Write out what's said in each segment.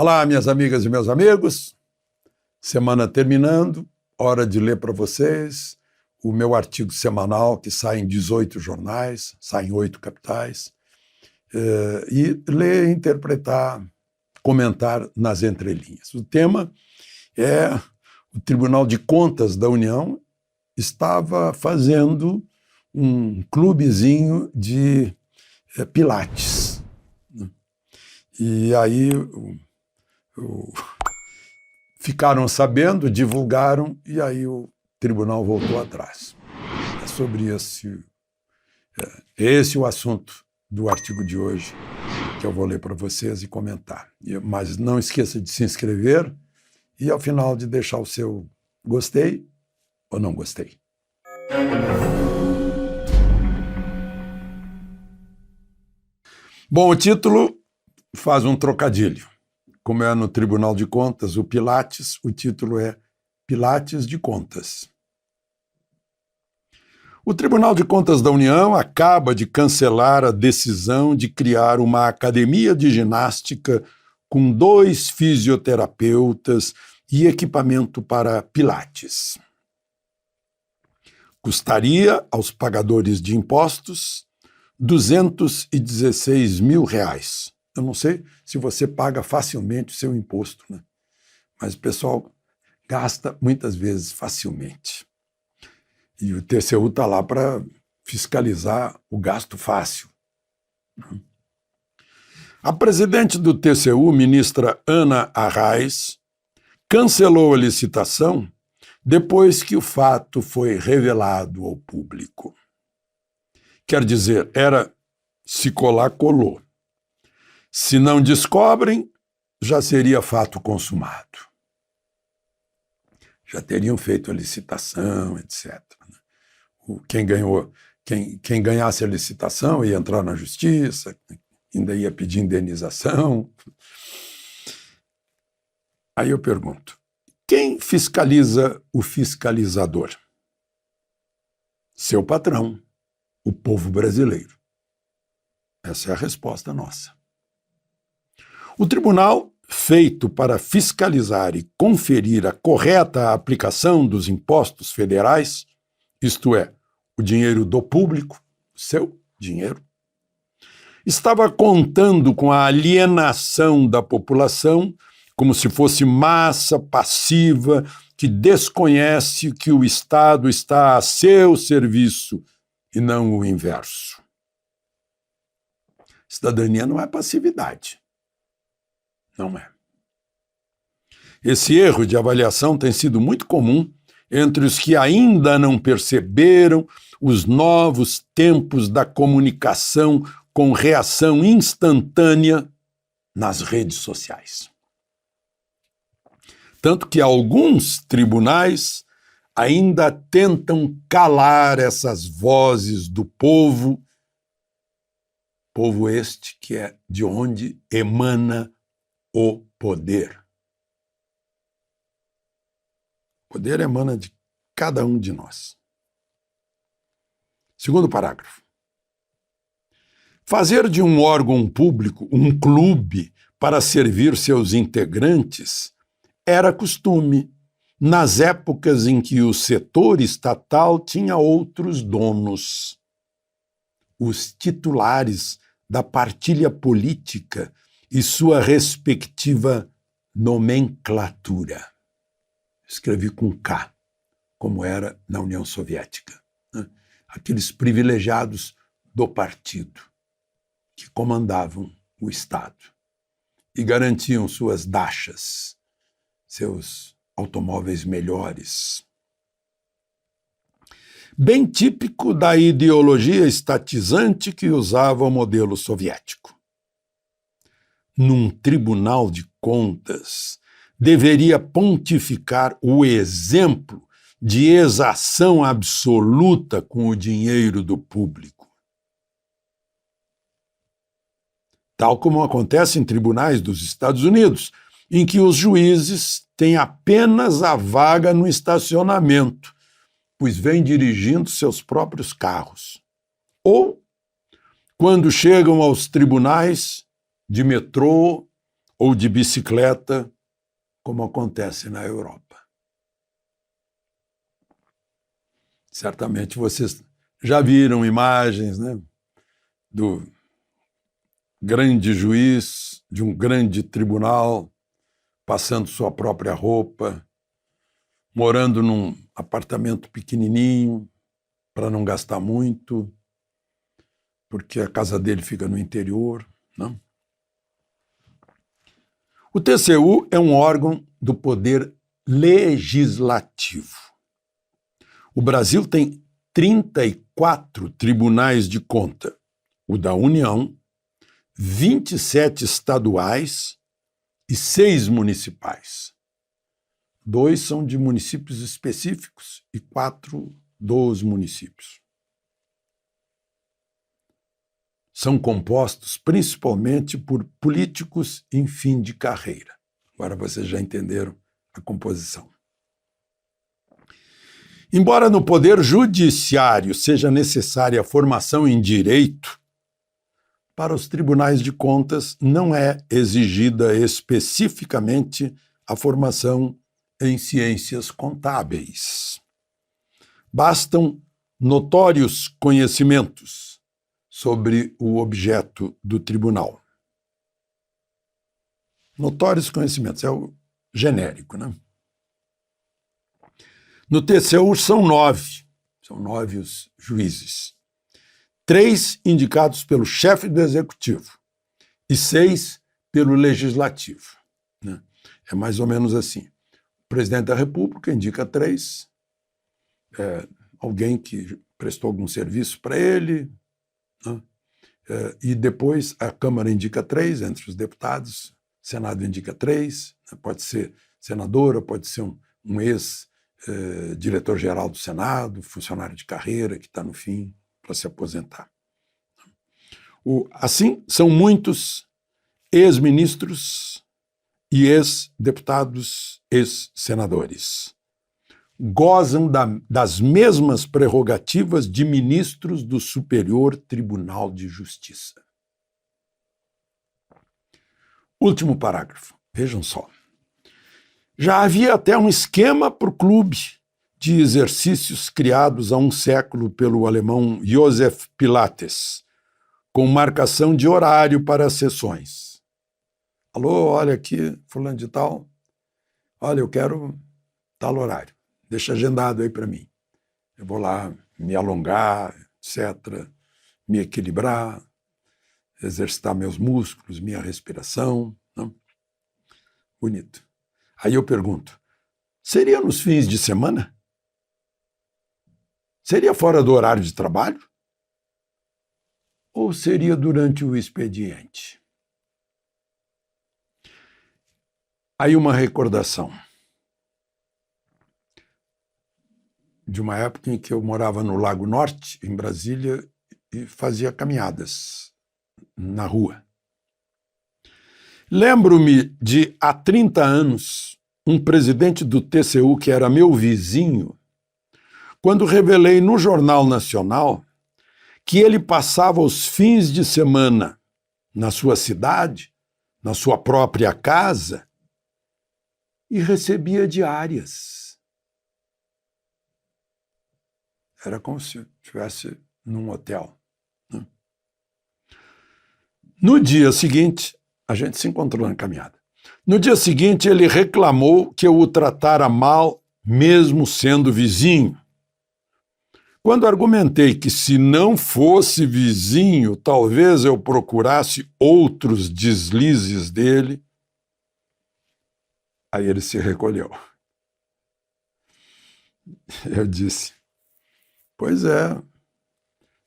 Olá, minhas amigas e meus amigos. Semana terminando, hora de ler para vocês o meu artigo semanal que sai em 18 jornais, sai em 8 capitais, e ler, interpretar, comentar nas entrelinhas. O tema é o Tribunal de Contas da União estava fazendo um clubezinho de pilates. E aí ficaram sabendo, divulgaram, e aí o tribunal voltou atrás. É sobre esse o assunto do artigo de hoje, que eu vou ler para vocês e comentar. Mas não esqueça de se inscrever e, ao final, de deixar o seu gostei ou não gostei. Bom, o título faz um trocadilho. Como é no Tribunal de Contas, o Pilates, o título é Pilates de Contas. O Tribunal de Contas da União acaba de cancelar a decisão de criar uma academia de ginástica com 2 fisioterapeutas e equipamento para pilates. Custaria aos pagadores de impostos R$216 mil. Eu não sei se você paga facilmente o seu imposto, né? Mas o pessoal gasta muitas vezes facilmente. E o TCU está lá para fiscalizar o gasto fácil. A presidente do TCU, ministra Ana Arraes, cancelou a licitação depois que o fato foi revelado ao público. Quer dizer, era se colar, colou. Se não descobrem, já seria fato consumado. Já teriam feito a licitação, etc. Quem ganhasse a licitação ia entrar na justiça, ainda ia pedir indenização. Aí eu pergunto, quem fiscaliza o fiscalizador? Seu patrão, o povo brasileiro. Essa é a resposta nossa. O tribunal, feito para fiscalizar e conferir a correta aplicação dos impostos federais, isto é, o dinheiro do público, seu dinheiro, estava contando com a alienação da população como se fosse massa passiva que desconhece que o Estado está a seu serviço e não o inverso. Cidadania não é passividade. Não é. Esse erro de avaliação tem sido muito comum entre os que ainda não perceberam os novos tempos da comunicação com reação instantânea nas redes sociais. Tanto que alguns tribunais ainda tentam calar essas vozes do povo este que é de onde emana o poder. O poder emana de cada um de nós. Segundo parágrafo. Fazer de um órgão público um clube para servir seus integrantes era costume nas épocas em que o setor estatal tinha outros donos. Os titulares da partilha política e sua respectiva nomenclatura. Escrevi com K, como era na União Soviética. Aqueles privilegiados do partido que comandavam o Estado e garantiam suas dachas, seus automóveis melhores. Bem típico da ideologia estatizante que usava o modelo soviético. Num tribunal de contas, deveria pontificar o exemplo de exação absoluta com o dinheiro do público. Tal como acontece em tribunais dos Estados Unidos, em que os juízes têm apenas a vaga no estacionamento, pois vêm dirigindo seus próprios carros. Ou, quando chegam aos tribunais de metrô ou de bicicleta, como acontece na Europa. Certamente vocês já viram imagens, né, do grande juiz de um grande tribunal passando sua própria roupa, morando num apartamento pequenininho para não gastar muito, porque a casa dele fica no interior, não? O TCU é um órgão do poder legislativo. O Brasil tem 34 tribunais de conta, o da União, 27 estaduais e 6 municipais. 2 são de municípios específicos e 4 dos municípios. São compostos principalmente por políticos em fim de carreira. Agora vocês já entenderam a composição. Embora no Poder Judiciário seja necessária a formação em direito, para os tribunais de contas não é exigida especificamente a formação em ciências contábeis. Bastam notórios conhecimentos sobre o objeto do tribunal. Notórios conhecimentos, é o genérico, né? No TCU são 9 os juízes. 3 indicados pelo chefe do executivo e 6 pelo legislativo, né? É mais ou menos assim. O presidente da República indica 3, alguém que prestou algum serviço para ele, né? E depois a Câmara indica 3 entre os deputados, o Senado indica 3, né? Pode ser senadora, pode ser um ex-diretor-geral do Senado, funcionário de carreira que está no fim para se aposentar. Assim, são muitos ex-ministros e ex-deputados, ex-senadores. Gozam das mesmas prerrogativas de ministros do Superior Tribunal de Justiça. Último parágrafo, vejam só. Já havia até um esquema para o clube de exercícios criados há um século pelo alemão Joseph Pilates, com marcação de horário para as sessões. Alô, olha aqui, fulano de tal, olha, eu quero tal horário, deixa agendado aí para mim. Eu vou lá me alongar, etc., me equilibrar, exercitar meus músculos, minha respiração. Não? Bonito. Aí eu pergunto, seria nos fins de semana? Seria fora do horário de trabalho? Ou seria durante o expediente? Aí uma recordação de uma época em que eu morava no Lago Norte, em Brasília, e fazia caminhadas na rua. Lembro-me de, há 30 anos, um presidente do TCU que era meu vizinho, quando revelei no Jornal Nacional que ele passava os fins de semana na sua cidade, na sua própria casa, e recebia diárias. Era como se estivesse num hotel. Né? No dia seguinte, a gente se encontrou na caminhada. No dia seguinte, ele reclamou que eu o tratara mal, mesmo sendo vizinho. Quando argumentei que, se não fosse vizinho, talvez eu procurasse outros deslizes dele, aí ele se recolheu. Eu disse, pois é,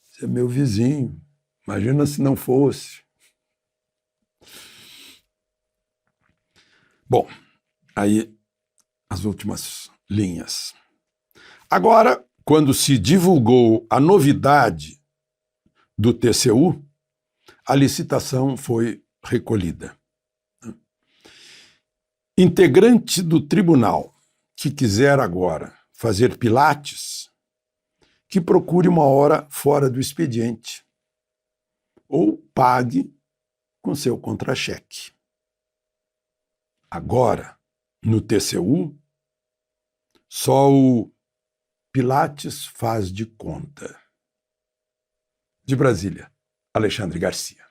você é meu vizinho, imagina se não fosse. Bom, aí as últimas linhas. Agora, quando se divulgou a novidade do TCU, a licitação foi recolhida. Integrante do tribunal que quiser agora fazer pilates, que procure uma hora fora do expediente ou pague com seu contra-cheque. Agora, no TCU, só o Pilates faz de conta. De Brasília, Alexandre Garcia.